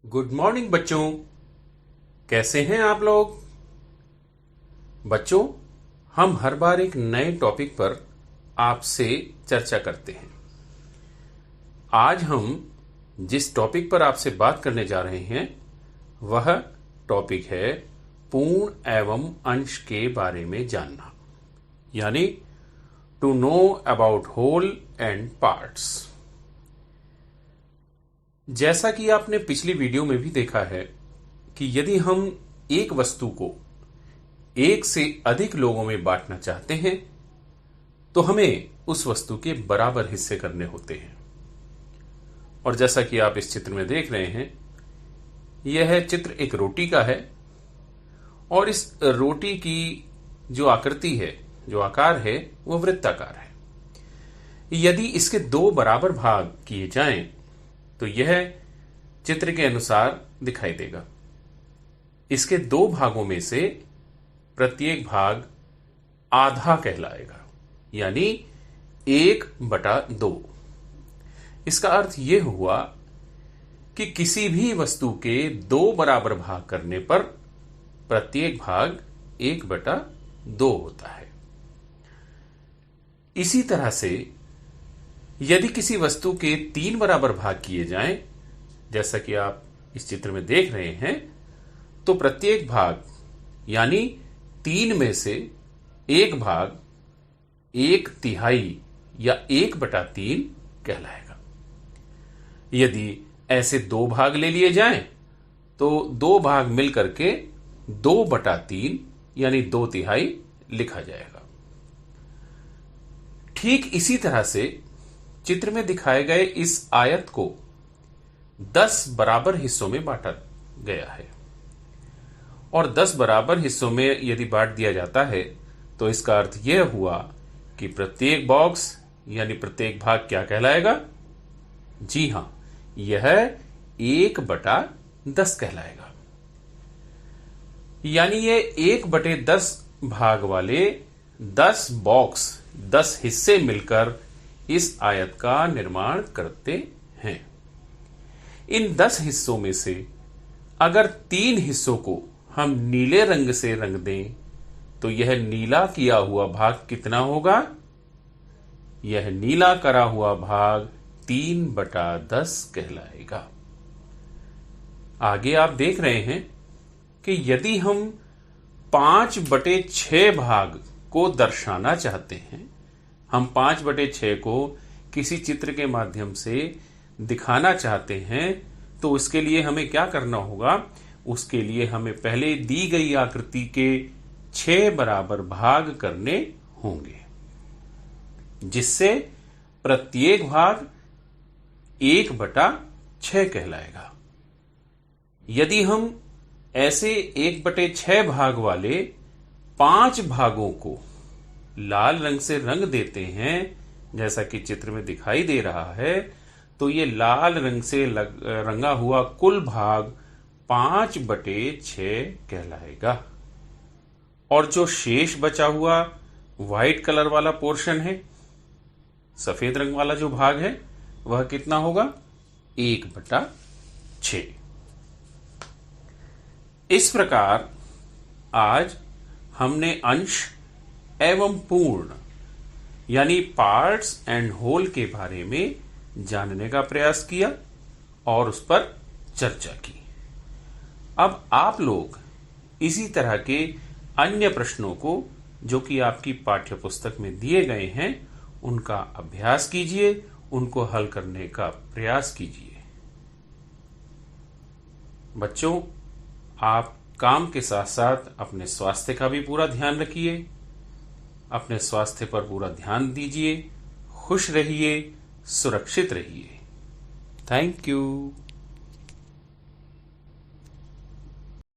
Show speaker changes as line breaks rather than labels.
Good morning बच्चों। कैसे हैं आप लोग? बच्चों, हम हर बार एक नए टॉपिक पर आपसे चर्चा करते हैं। आज हम जिस टॉपिक पर आपसे बात करने जा रहे हैं वह टॉपिक है पूर्ण एवं अंश के बारे में जानना, यानी to know about whole and parts. जैसा कि आपने पिछली वीडियो में भी देखा है कि यदि हम एक वस्तु को एक से अधिक लोगों में बांटना चाहते हैं तो हमें उस वस्तु के बराबर हिस्से करने होते हैं। और जैसा कि आप इस चित्र में देख रहे हैं, यह चित्र एक रोटी का है और इस रोटी की जो आकृति है, जो आकार है, वह वृत्ताकार है। यदि इसके दो बराबर भाग किए जाएं तो यह चित्र के अनुसार दिखाई देगा। इसके दो भागों में से प्रत्येक भाग आधा कहलाएगा, यानी 1/2। इसका अर्थ यह हुआ कि किसी भी वस्तु के दो बराबर भाग करने पर प्रत्येक भाग 1/2 होता है। इसी तरह से यदि किसी वस्तु के 3 बराबर भाग किए जाएं, जैसा कि आप इस चित्र में देख रहे हैं, तो प्रत्येक भाग यानी 3 में से एक भाग 1/3 या 1/3 कहलाएगा। यदि ऐसे दो भाग ले लिए जाएं तो दो भाग मिलकर के 2/3 यानी 2/3 लिखा जाएगा। ठीक इसी तरह से चित्र में दिखाए गए इस आयत को 10 बराबर हिस्सों में बांटा गया है। और 10 बराबर हिस्सों में यदि बांट दिया जाता है तो इसका अर्थ यह हुआ कि प्रत्येक बॉक्स यानी प्रत्येक भाग क्या कहलाएगा? जी हां, यह 1/10 कहलाएगा। यानी यह 1/10 भाग वाले 10 बॉक्स, 10 हिस्से मिलकर इस आयत का निर्माण करते हैं। इन 10 हिस्सों में से अगर 3 हिस्सों को हम नीले रंग से रंग दें तो यह नीला किया हुआ भाग कितना होगा? यह नीला करा हुआ भाग 3/10 कहलाएगा। आगे आप देख रहे हैं कि यदि हम 5/6 भाग को दर्शाना चाहते हैं, हम 5/6 को किसी चित्र के माध्यम से दिखाना चाहते हैं, तो उसके लिए हमें क्या करना होगा? उसके लिए हमें पहले दी गई आकृति के 6 बराबर भाग करने होंगे, जिससे प्रत्येक भाग 1/6 कहलाएगा। यदि हम ऐसे 1/6 भाग वाले 5 भागों को लाल रंग से रंग देते हैं, जैसा कि चित्र में दिखाई दे रहा है, तो ये लाल रंग से रंगा हुआ कुल भाग 5/6 कहलाएगा। और जो शेष बचा हुआ व्हाइट कलर वाला पोर्शन है, सफेद रंग वाला जो भाग है, वह कितना होगा? 1/6। इस प्रकार आज हमने अंश एवं पूर्ण यानी पार्ट्स एंड होल के बारे में जानने का प्रयास किया और उस पर चर्चा की। अब आप लोग इसी तरह के अन्य प्रश्नों को, जो कि आपकी पाठ्य पुस्तक में दिए गए हैं, उनका अभ्यास कीजिए, उनको हल करने का प्रयास कीजिए। बच्चों, आप काम के साथ साथ अपने स्वास्थ्य का भी पूरा ध्यान रखिए। अपने स्वास्थ्य पर पूरा ध्यान दीजिए। खुश रहिए, सुरक्षित रहिए। Thank you.